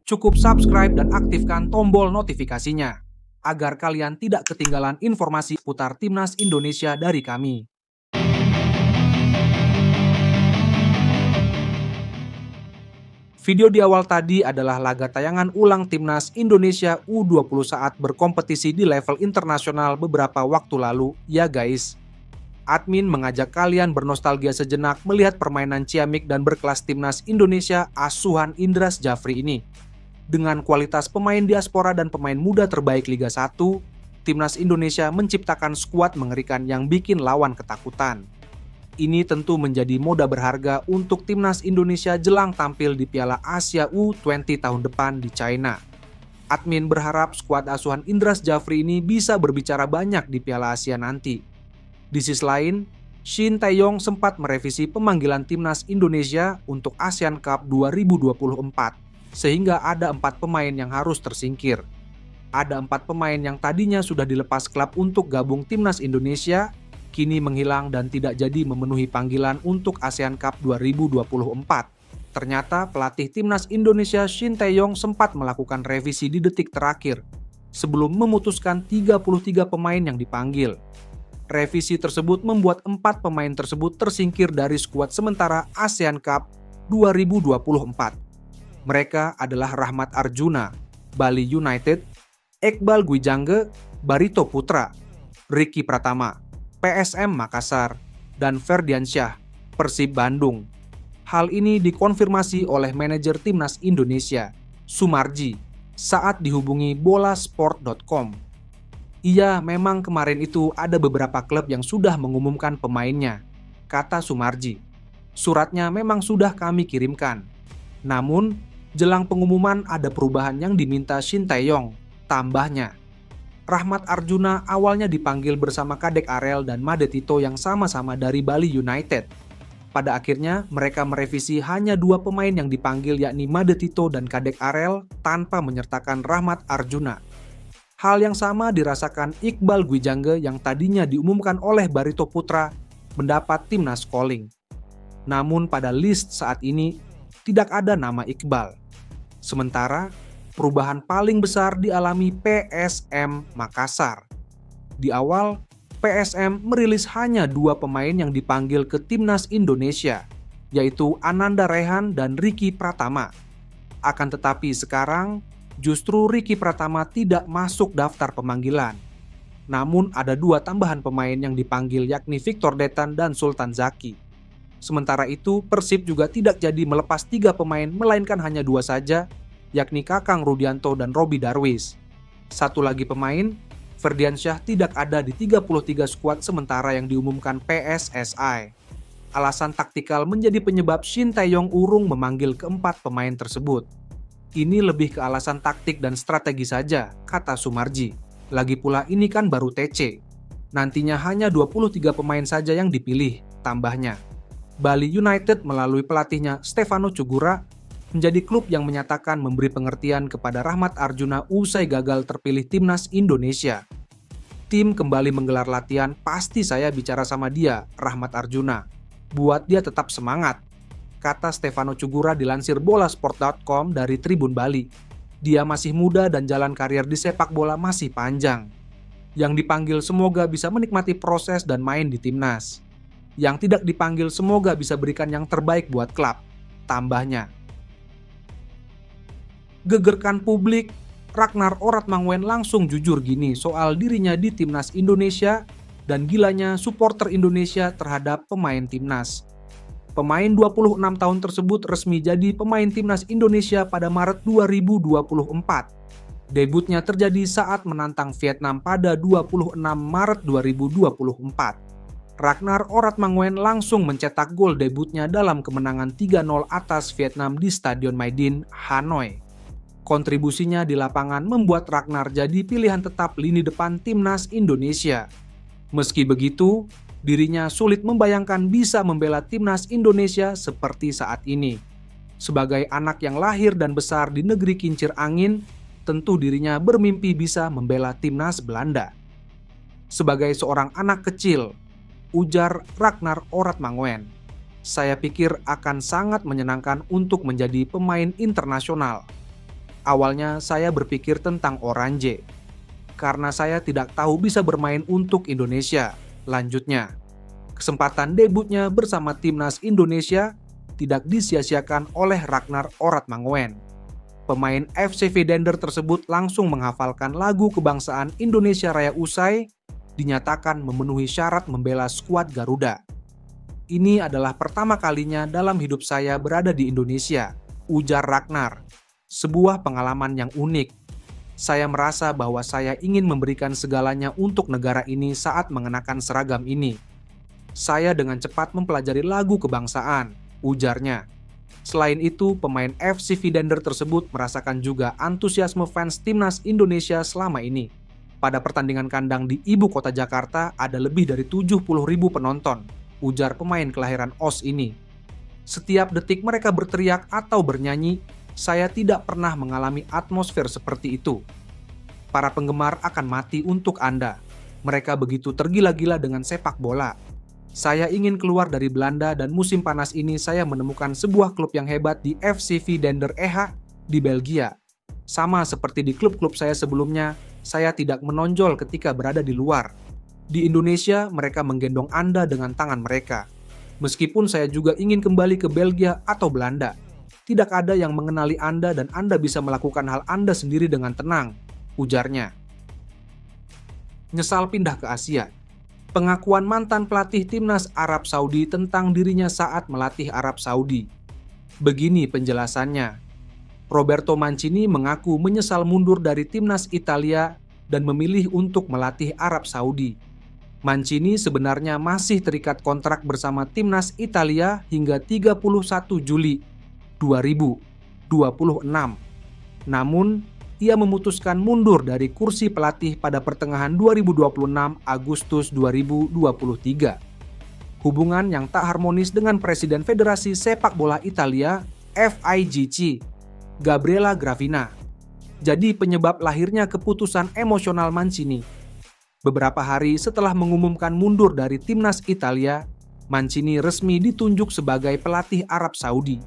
Cukup subscribe dan aktifkan tombol notifikasinya, agar kalian tidak ketinggalan informasi seputar Timnas Indonesia dari kami. Video di awal tadi adalah laga tayangan ulang Timnas Indonesia U20 saat berkompetisi di level internasional beberapa waktu lalu, ya guys. Admin mengajak kalian bernostalgia sejenak melihat permainan ciamik dan berkelas Timnas Indonesia asuhan Indra Syafri ini. Dengan kualitas pemain diaspora dan pemain muda terbaik Liga 1, Timnas Indonesia menciptakan skuad mengerikan yang bikin lawan ketakutan. Ini tentu menjadi moda berharga untuk Timnas Indonesia jelang tampil di Piala Asia U20 tahun depan di China. Admin berharap skuad asuhan Indra Syafri ini bisa berbicara banyak di Piala Asia nanti. Di sisi lain, Shin Tae-yong sempat merevisi pemanggilan Timnas Indonesia untuk Asian Cup 2024, sehingga ada 4 pemain yang harus tersingkir. Ada 4 pemain yang tadinya sudah dilepas klub untuk gabung Timnas Indonesia, kini menghilang dan tidak jadi memenuhi panggilan untuk ASEAN Cup 2024. Ternyata pelatih Timnas Indonesia Shin Tae-yong sempat melakukan revisi di detik terakhir sebelum memutuskan 33 pemain yang dipanggil. Revisi tersebut membuat 4 pemain tersebut tersingkir dari skuad sementara ASEAN Cup 2024. Mereka adalah Rahmat Arjuna, Bali United, Iqbal Gwijangge, Barito Putra, Ricky Pratama, PSM Makassar, dan Ferdiansyah, Persib Bandung. Hal ini dikonfirmasi oleh manajer Timnas Indonesia, Sumarji, saat dihubungi bolasport.com. Iya, memang kemarin itu ada beberapa klub yang sudah mengumumkan pemainnya, kata Sumarji. Suratnya memang sudah kami kirimkan. Namun, jelang pengumuman ada perubahan yang diminta Shin Tae-yong, tambahnya. Rahmat Arjuna awalnya dipanggil bersama Kadek Arel dan Made Tito yang sama-sama dari Bali United. Pada akhirnya, mereka merevisi hanya 2 pemain yang dipanggil yakni Made Tito dan Kadek Arel tanpa menyertakan Rahmat Arjuna. Hal yang sama dirasakan Iqbal Gwijangge yang tadinya diumumkan oleh Barito Putra mendapat Timnas calling. Namun pada list saat ini, tidak ada nama Iqbal. Sementara, perubahan paling besar dialami PSM Makassar. Di awal, PSM merilis hanya 2 pemain yang dipanggil ke Timnas Indonesia, yaitu Ananda Rehan dan Ricky Pratama. Akan tetapi sekarang, justru Ricky Pratama tidak masuk daftar pemanggilan. Namun ada 2 tambahan pemain yang dipanggil yakni Victor Detan dan Sultan Zaki. Sementara itu, Persib juga tidak jadi melepas 3 pemain melainkan hanya 2 saja, yakni Kakang Rudianto dan Robi Darwis. Satu lagi pemain, Ferdiansyah tidak ada di 33 skuad sementara yang diumumkan PSSI. Alasan taktikal menjadi penyebab Shin Tae-yong urung memanggil keempat pemain tersebut. Ini lebih ke alasan taktik dan strategi saja, kata Sumarji. Lagi pula ini kan baru TC. Nantinya hanya 23 pemain saja yang dipilih, tambahnya. Bali United melalui pelatihnya Stefano Cugura menjadi klub yang menyatakan memberi pengertian kepada Rahmat Arjuna usai gagal terpilih Timnas Indonesia. Tim kembali menggelar latihan, pasti saya bicara sama dia, Rahmat Arjuna. Buat dia tetap semangat, kata Stefano Cugura dilansir bolasport.com dari Tribun Bali. Dia masih muda dan jalan karir di sepak bola masih panjang. Yang dipanggil semoga bisa menikmati proses dan main di Timnas. Yang tidak dipanggil semoga bisa berikan yang terbaik buat klub, tambahnya. Gegerkan publik, Ragnar Oratmanguwen langsung jujur gini soal dirinya di Timnas Indonesia dan gilanya supporter Indonesia terhadap pemain Timnas. Pemain 26 tahun tersebut resmi jadi pemain Timnas Indonesia pada Maret 2024. Debutnya terjadi saat menantang Vietnam pada 26 Maret 2024. Ragnar Oratmanguwen langsung mencetak gol debutnya dalam kemenangan 3-0 atas Vietnam di Stadion Maidin, Hanoi. Kontribusinya di lapangan membuat Ragnar jadi pilihan tetap lini depan Timnas Indonesia. Meski begitu, dirinya sulit membayangkan bisa membela Timnas Indonesia seperti saat ini. Sebagai anak yang lahir dan besar di negeri kincir angin, tentu dirinya bermimpi bisa membela Timnas Belanda. Sebagai seorang anak kecil, ujar Ragnar Oratmanguwen, saya pikir akan sangat menyenangkan untuk menjadi pemain internasional. Awalnya saya berpikir tentang Oranje, karena saya tidak tahu bisa bermain untuk Indonesia. Lanjutnya, kesempatan debutnya bersama timnas Indonesia tidak disia-siakan oleh Ragnar Oratmangoen. Pemain FC Vidender tersebut langsung menghafalkan lagu kebangsaan Indonesia Raya usai dinyatakan memenuhi syarat membela skuad Garuda. Ini adalah pertama kalinya dalam hidup saya berada di Indonesia, ujar Ragnar. Sebuah pengalaman yang unik. Saya merasa bahwa saya ingin memberikan segalanya untuk negara ini saat mengenakan seragam ini. Saya dengan cepat mempelajari lagu kebangsaan, ujarnya. Selain itu, pemain FC Vidender tersebut merasakan juga antusiasme fans timnas Indonesia selama ini. Pada pertandingan kandang di ibu kota Jakarta ada lebih dari 70.000 penonton, ujar pemain kelahiran OS ini. Setiap detik mereka berteriak atau bernyanyi, saya tidak pernah mengalami atmosfer seperti itu. Para penggemar akan mati untuk Anda. Mereka begitu tergila-gila dengan sepak bola. Saya ingin keluar dari Belanda dan musim panas ini saya menemukan sebuah klub yang hebat di FC Vidender EH di Belgia. Sama seperti di klub-klub saya sebelumnya, saya tidak menonjol ketika berada di luar. Di Indonesia, mereka menggendong Anda dengan tangan mereka. Meskipun saya juga ingin kembali ke Belgia atau Belanda, tidak ada yang mengenali Anda dan Anda bisa melakukan hal Anda sendiri dengan tenang, ujarnya. Nyesal pindah ke Asia. Pengakuan mantan pelatih timnas Arab Saudi tentang dirinya saat melatih Arab Saudi. Begini penjelasannya. Roberto Mancini mengaku menyesal mundur dari timnas Italia dan memilih untuk melatih Arab Saudi. Mancini sebenarnya masih terikat kontrak bersama timnas Italia hingga 31 Juli 2026. Namun, ia memutuskan mundur dari kursi pelatih pada pertengahan 2026 Agustus 2023. Hubungan yang tak harmonis dengan Presiden Federasi Sepak Bola Italia, FIGC, Gabriela Gravina, jadi penyebab lahirnya keputusan emosional Mancini. Beberapa hari setelah mengumumkan mundur dari timnas Italia, Mancini resmi ditunjuk sebagai pelatih Arab Saudi.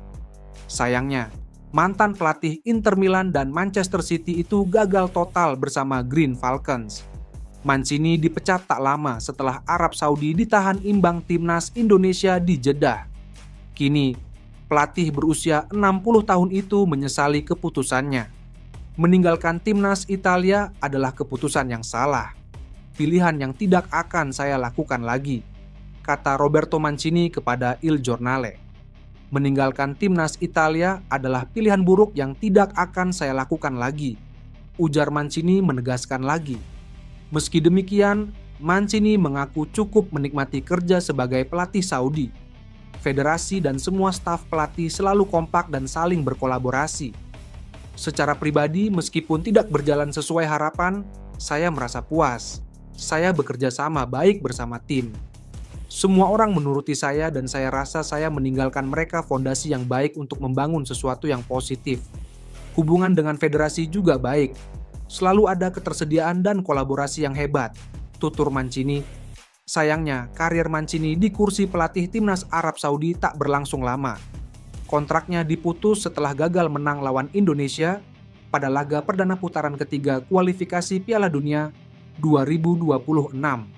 Sayangnya, mantan pelatih Inter Milan dan Manchester City itu gagal total bersama Green Falcons. Mancini dipecat tak lama setelah Arab Saudi ditahan imbang timnas Indonesia di Jeddah. Kini, pelatih berusia 60 tahun itu menyesali keputusannya. Meninggalkan timnas Italia adalah keputusan yang salah. Pilihan yang tidak akan saya lakukan lagi, kata Roberto Mancini kepada Il Giornale. Meninggalkan timnas Italia adalah pilihan buruk yang tidak akan saya lakukan lagi, ujar Mancini menegaskan lagi. Meski demikian, Mancini mengaku cukup menikmati kerja sebagai pelatih Saudi. Federasi dan semua staf pelatih selalu kompak dan saling berkolaborasi. Secara pribadi, meskipun tidak berjalan sesuai harapan, saya merasa puas. Saya bekerja sama baik bersama tim. Semua orang menuruti saya dan saya rasa saya meninggalkan mereka fondasi yang baik untuk membangun sesuatu yang positif. Hubungan dengan federasi juga baik. Selalu ada ketersediaan dan kolaborasi yang hebat, tutur Mancini. Sayangnya, karir Mancini di kursi pelatih timnas Arab Saudi tak berlangsung lama. Kontraknya diputus setelah gagal menang lawan Indonesia pada laga perdana putaran ketiga kualifikasi Piala Dunia 2026.